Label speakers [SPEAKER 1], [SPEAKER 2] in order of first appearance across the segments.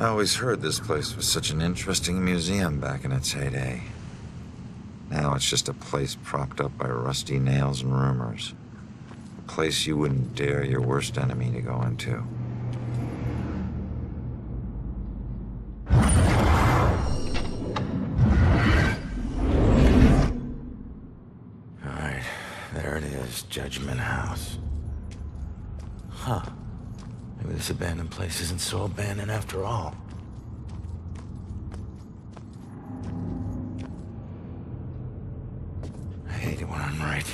[SPEAKER 1] I always heard this place was such an interesting museum back in its heyday. Now it's just a place propped up by rusty nails and rumors. A place you wouldn't dare your worst enemy to go into. Alright, there it is, Judgment House. Huh. Maybe this abandoned place isn't so abandoned after all. I hate it when I'm right.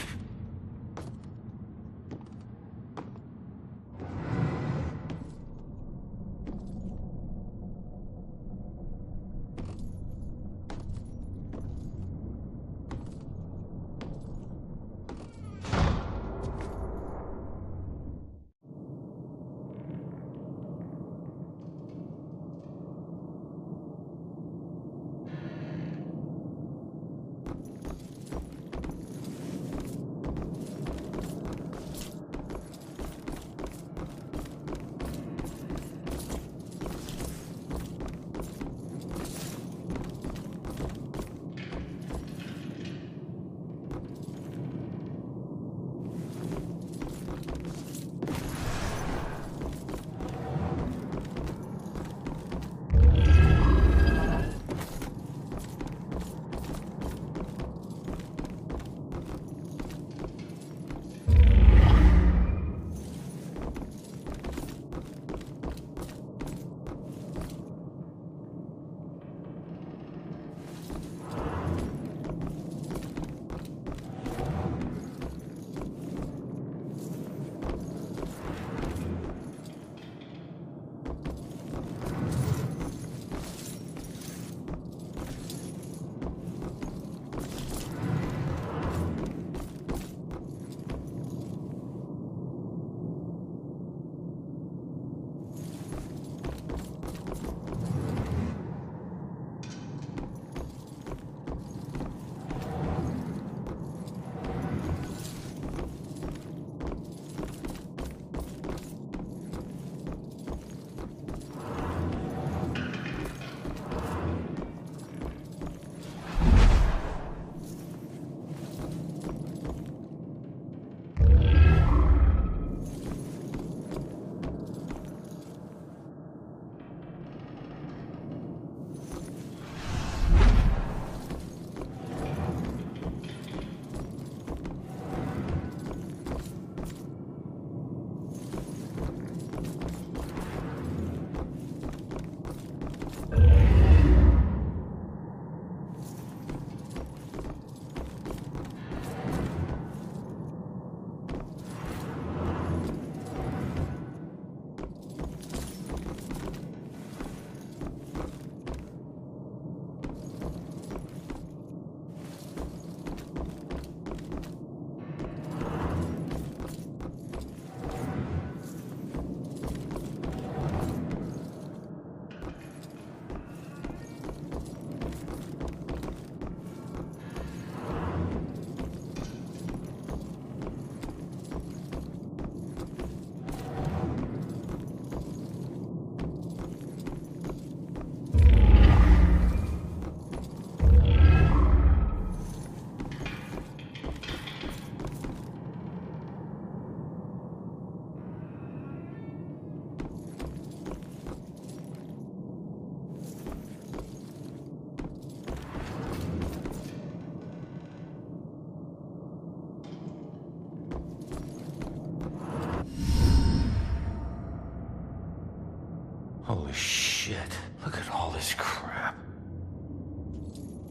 [SPEAKER 1] Holy shit, look at all this crap.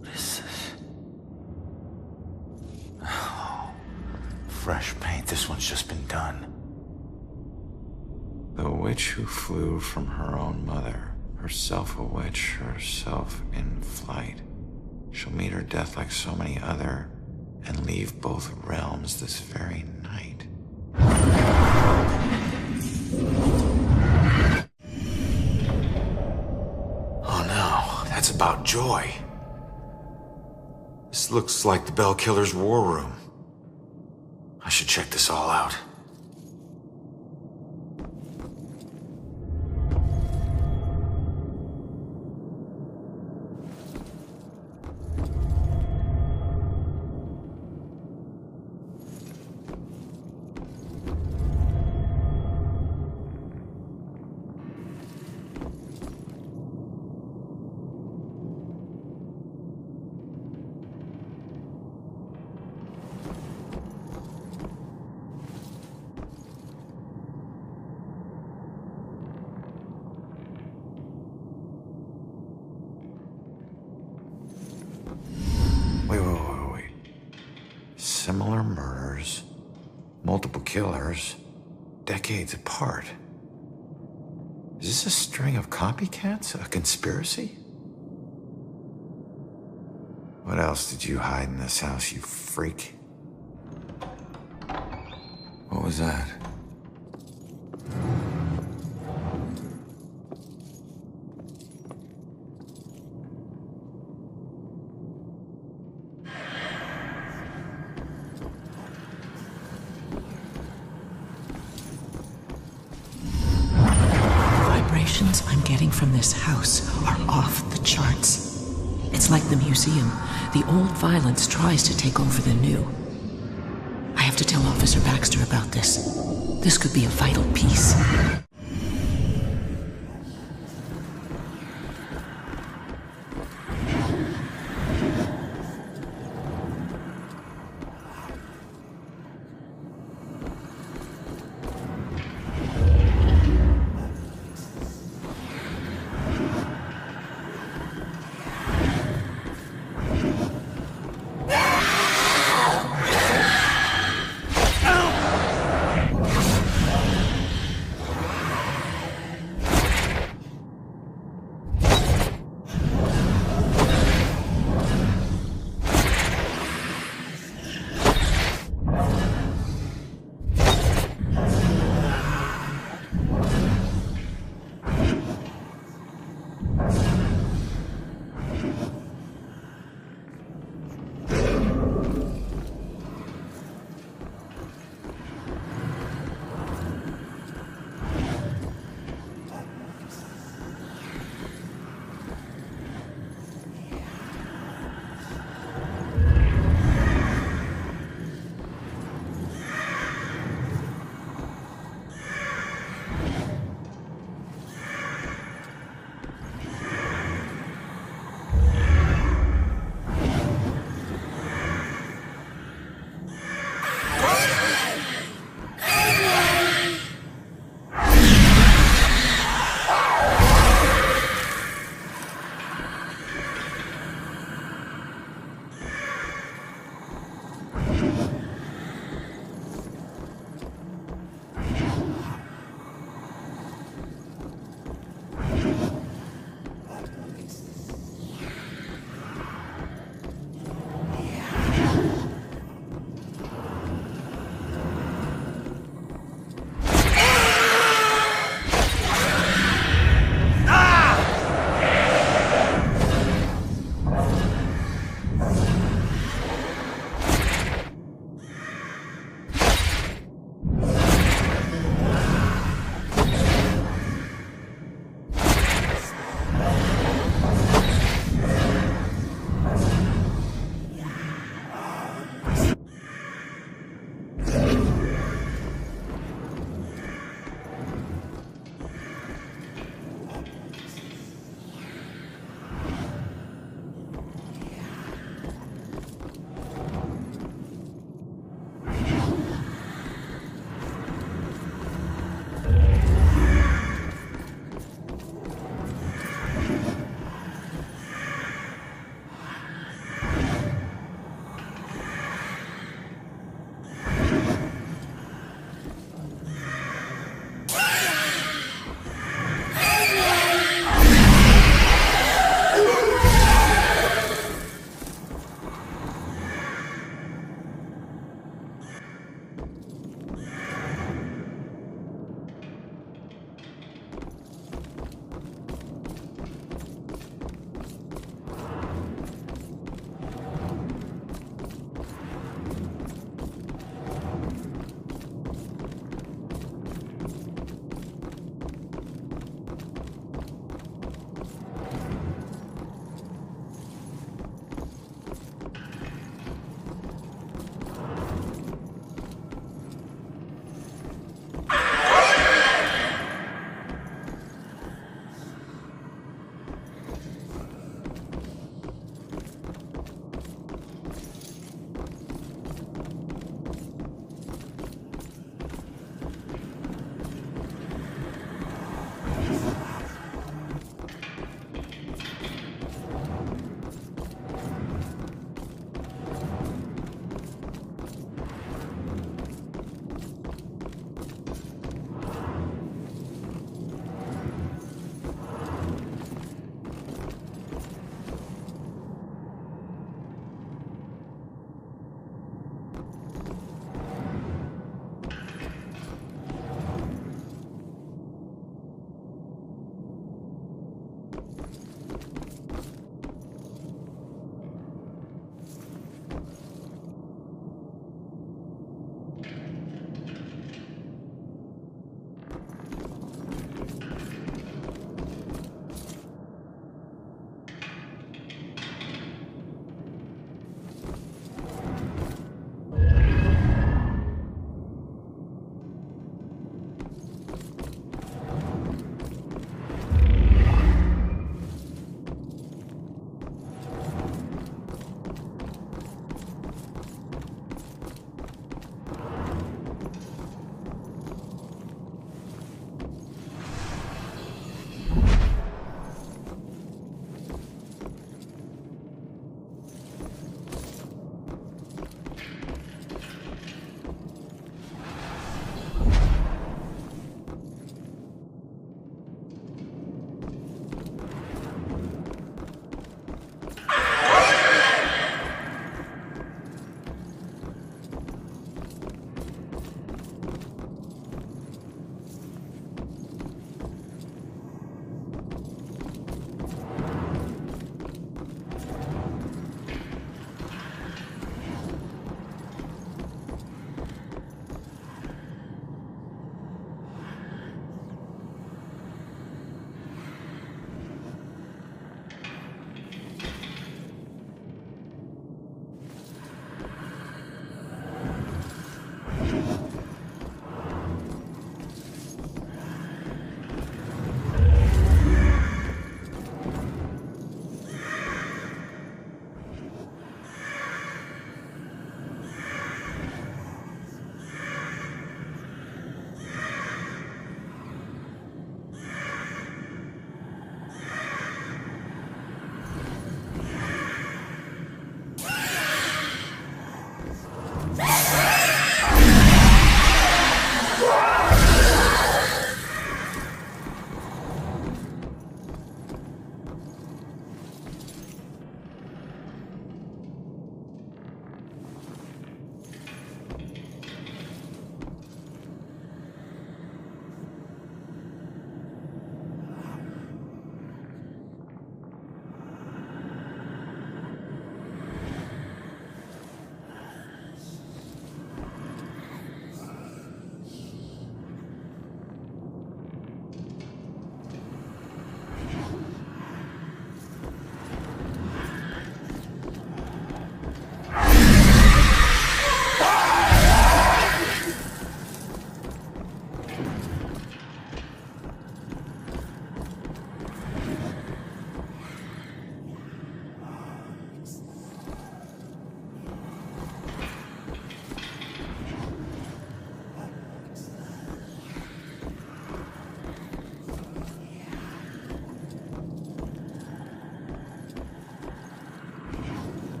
[SPEAKER 1] What is this? Oh, fresh paint, this one's just been done. The witch who flew from her own mother, herself a witch, herself in flight. She'll meet her death like so many other, and leave both realms this very night. That's about Joy. This looks like the Bell Killer's war room. I should check this all out. similar murders, multiple killers, decades apart. Is this a string of copycats? A conspiracy? What else did you hide in this house, you freak? What was that?
[SPEAKER 2] Vibrations I'm getting from this house are off the charts. It's like the museum. The old violence tries to take over the new. I have to tell Officer Baxter about this. This could be a vital piece.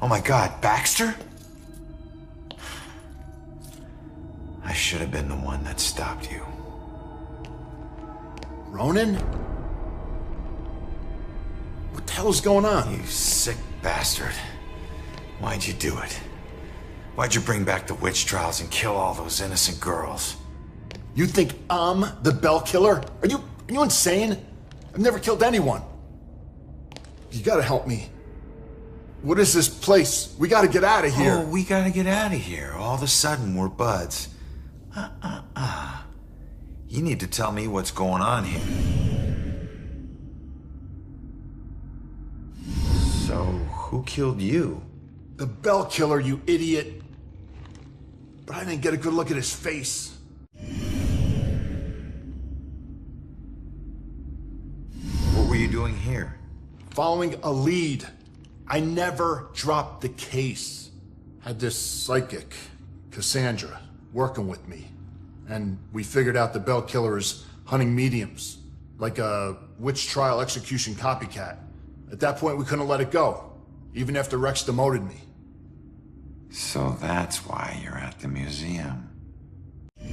[SPEAKER 1] Oh my God, Baxter? I should have been the one that stopped you.
[SPEAKER 3] Ronan? What the hell is going on?
[SPEAKER 1] You sick bastard. Why'd you do it? Why'd you bring back the witch trials and kill all those innocent girls?
[SPEAKER 3] You think I'm the Bell Killer? Are you insane? I've never killed anyone. You gotta help me. What is this place? We gotta get out of here.
[SPEAKER 1] Oh, we gotta get out of here. All of a sudden, we're buds. You need to tell me what's going on here. So, who killed you?
[SPEAKER 3] The Bell Killer, you idiot. But I didn't get a good look at his face.
[SPEAKER 1] What were you doing here?
[SPEAKER 3] Following a lead. I never dropped the case. Had this psychic, Cassandra, working with me. And we figured out the Bell Killer is hunting mediums, like a witch trial execution copycat. At that point, we couldn't let it go, even after Rex demoted me.
[SPEAKER 1] So that's why you're at the museum. Do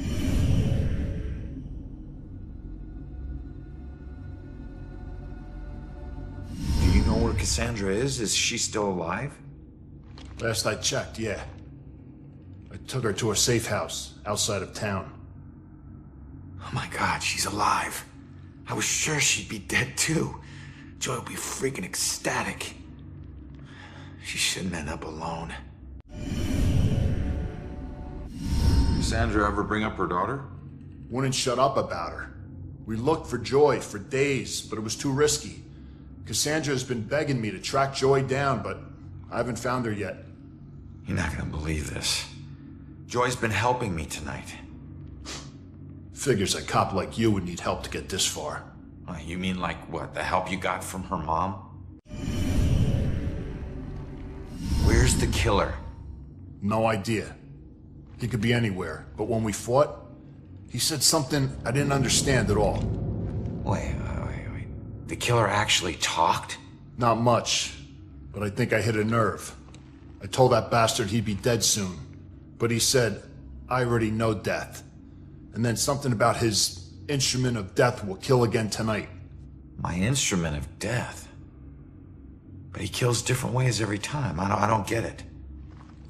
[SPEAKER 1] you know where Cassandra is? Is she still alive?
[SPEAKER 3] Last I checked, yeah. I took her to a safe house outside of town.
[SPEAKER 1] Oh my God, she's alive. I was sure she'd be dead too. Joy would be freaking ecstatic. She shouldn't end up alone. Cassandra ever bring up her daughter?
[SPEAKER 3] Wouldn't shut up about her. We looked for Joy for days, but it was too risky. Cassandra has been begging me to track Joy down, but I haven't found her yet.
[SPEAKER 1] You're not gonna believe this. Joy's been helping me tonight.
[SPEAKER 3] Figures a cop like you would need help to get this far.
[SPEAKER 1] You mean like what? The help you got from her mom? Where's the killer?
[SPEAKER 3] No idea. He could be anywhere, but when we fought, he said something I didn't understand at all.
[SPEAKER 1] Wait. The killer actually talked?
[SPEAKER 3] Not much, but I think I hit a nerve. I told that bastard he'd be dead soon, but he said, I already know death. And then something about his instrument of death will kill again tonight.
[SPEAKER 1] My instrument of death? But he kills different ways every time. I don't get it.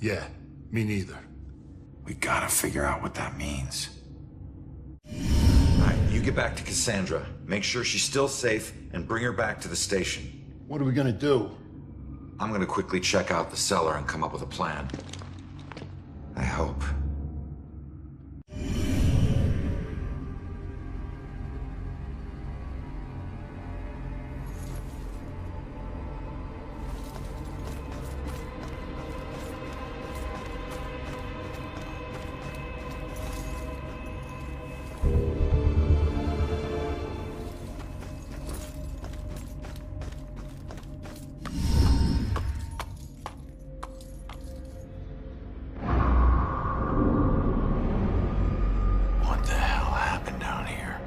[SPEAKER 3] Yeah, me neither.
[SPEAKER 1] We gotta figure out what that means. All right, you get back to Cassandra. Make sure she's still safe and bring her back to the station.
[SPEAKER 3] What are we gonna do?
[SPEAKER 1] I'm gonna quickly check out the cellar and come up with a plan. I hope. What the hell happened down here?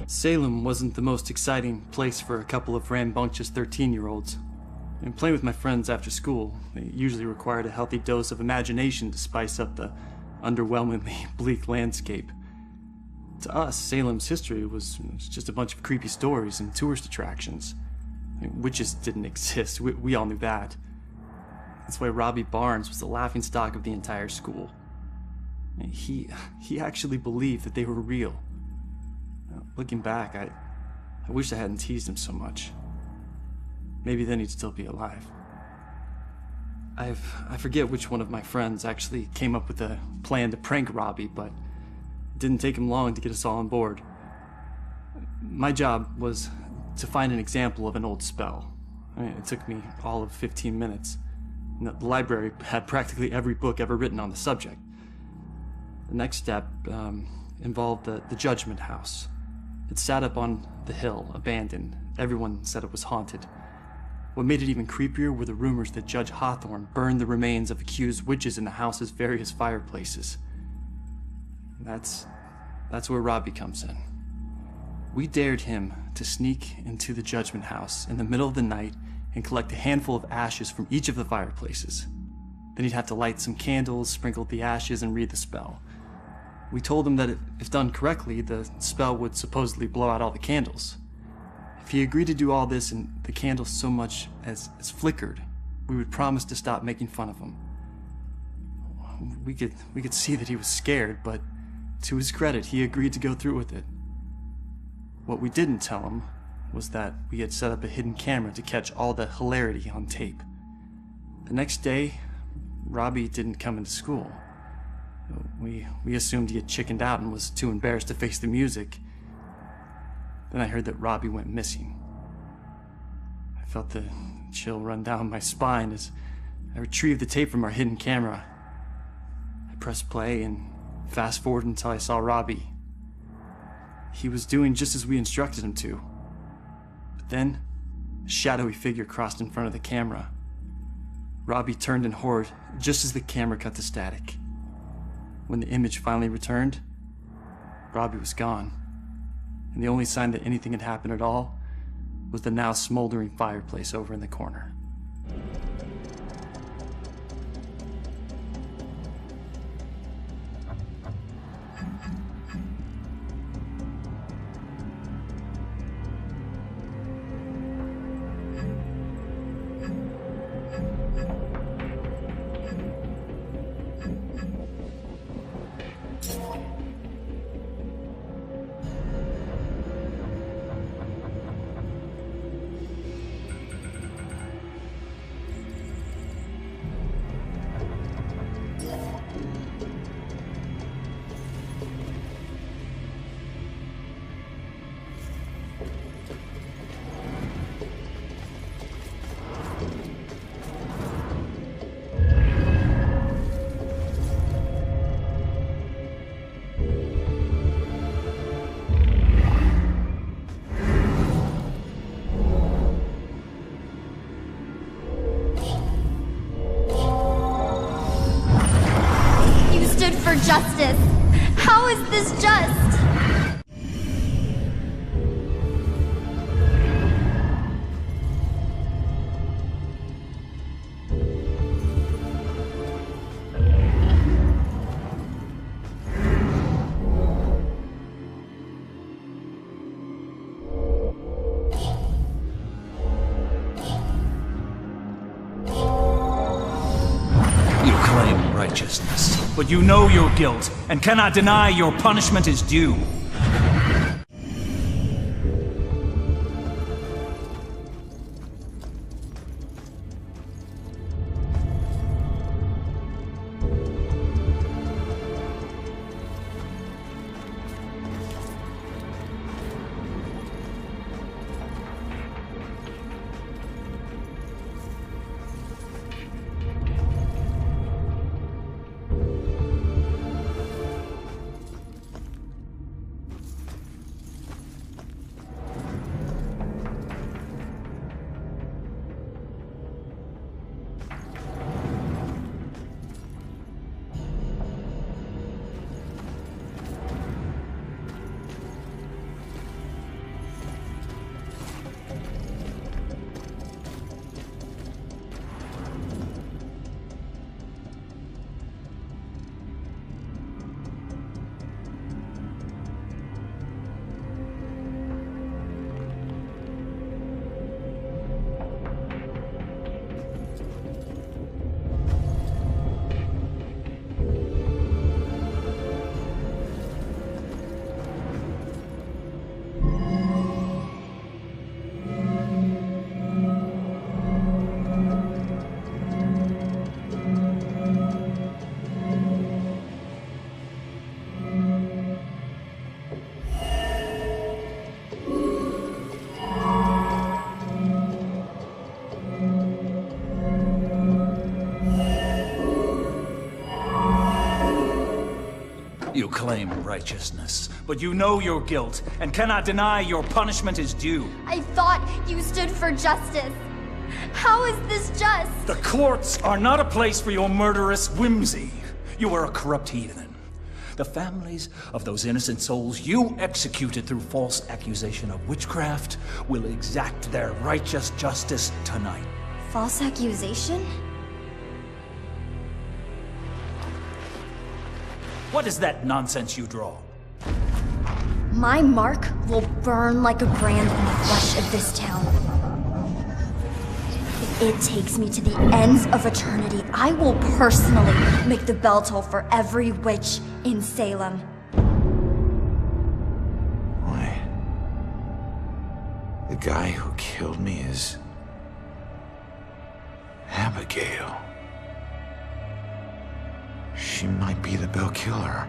[SPEAKER 4] Salem wasn't the most exciting place for a couple of rambunctious 13-year-olds. And playing with my friends after school, they usually required a healthy dose of imagination to spice up the underwhelmingly bleak landscape. To us, Salem's history was just a bunch of creepy stories and tourist attractions. Witches didn't exist, we all knew that. That's why Robbie Barnes was the laughingstock of the entire school. He actually believed that they were real. Looking back, I wish I hadn't teased him so much. Maybe then he'd still be alive. I forget which one of my friends actually came up with a plan to prank Robbie, but it didn't take him long to get us all on board. My job was to find an example of an old spell. It took me all of 15 minutes. And the library had practically every book ever written on the subject. The next step involved the Judgment House. It sat up on the hill, abandoned. Everyone said it was haunted. What made it even creepier were the rumors that Judge Hawthorne burned the remains of accused witches in the house's various fireplaces. That's where Robbie comes in. We dared him to sneak into the Judgment House in the middle of the night and collect a handful of ashes from each of the fireplaces. Then he'd have to light some candles, sprinkle the ashes, and read the spell. We told him that if done correctly, the spell would supposedly blow out all the candles. If he agreed to do all this and the candles so much as flickered, we would promise to stop making fun of him. We could see that he was scared, but to his credit, he agreed to go through with it. What we didn't tell him was that we had set up a hidden camera to catch all the hilarity on tape. The next day, Robbie didn't come into school. We assumed he had chickened out and was too embarrassed to face the music. Then I heard that Robbie went missing. I felt the chill run down my spine as I retrieved the tape from our hidden camera. I pressed play and fast forward until I saw Robbie. He was doing just as we instructed him to. But then, a shadowy figure crossed in front of the camera. Robbie turned in horror just as the camera cut to static. When the image finally returned, Robbie was gone, and the only sign that anything had happened at all was the now smoldering fireplace over in the corner.
[SPEAKER 5] For justice. How is this just?
[SPEAKER 6] You claim righteousness, but you know your guilt and cannot deny your punishment is due. You claim righteousness, but you know your guilt and cannot deny your punishment is due.
[SPEAKER 5] I thought you stood for justice. How is this just?
[SPEAKER 6] The courts are not a place for your murderous whimsy. You are a corrupt heathen. The families of those innocent souls you executed through false accusation of witchcraft will exact their righteous justice tonight.
[SPEAKER 5] False accusation?
[SPEAKER 6] What is that nonsense you draw?
[SPEAKER 5] My mark will burn like a brand in the flesh of this town. If it takes me to the ends of eternity, I will personally make the bell toll for every witch in Salem.
[SPEAKER 1] Wait. The guy who killed me is... Abigail. She might be the Bell Killer.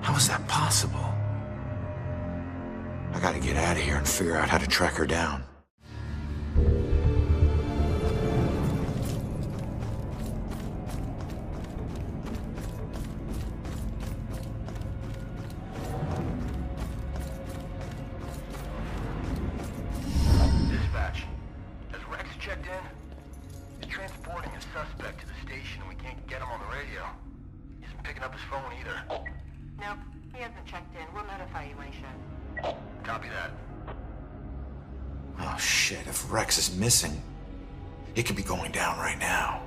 [SPEAKER 1] How is that possible? I gotta get out of here and figure out how to track her down.
[SPEAKER 7] Dispatch. Has Rex checked in? He's transporting a suspect to the station and we can't get him on the radio. He isn't picking up his phone either.
[SPEAKER 8] Nope, he hasn't checked in. We'll notify you when he should.
[SPEAKER 7] Copy that.
[SPEAKER 1] Oh shit, if Rex is missing, it could be going down right now.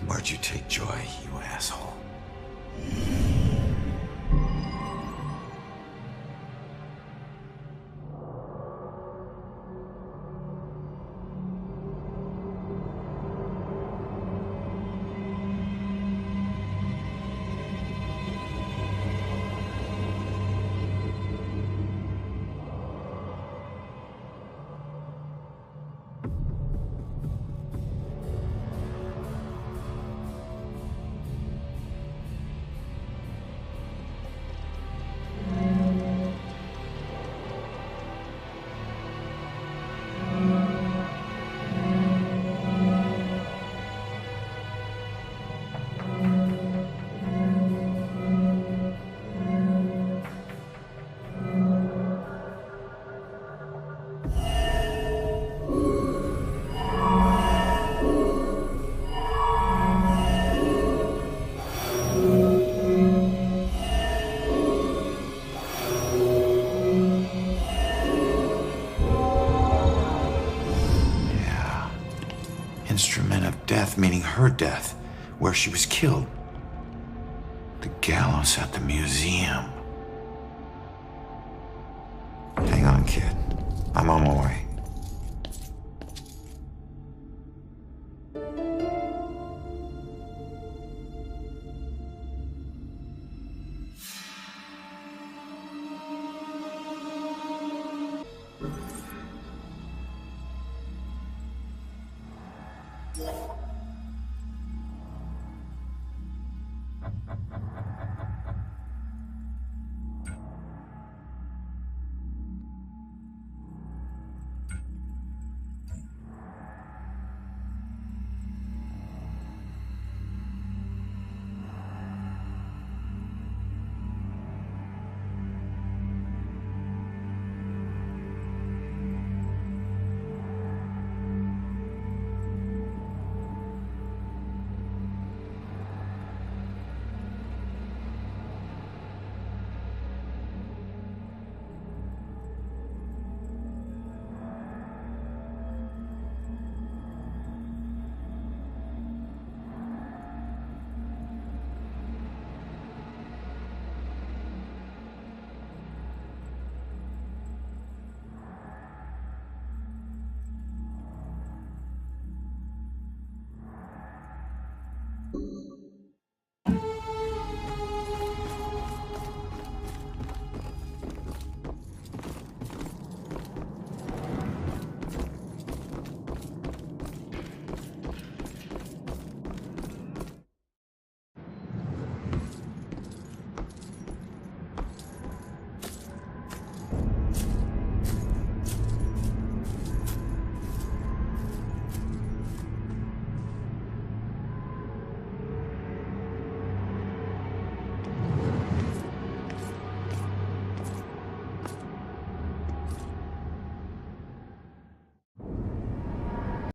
[SPEAKER 1] Where'd you take Joy, you asshole? Instrument of death, meaning her death, where she was killed. The gallows at the museum. Hang on, kid. I'm on my way.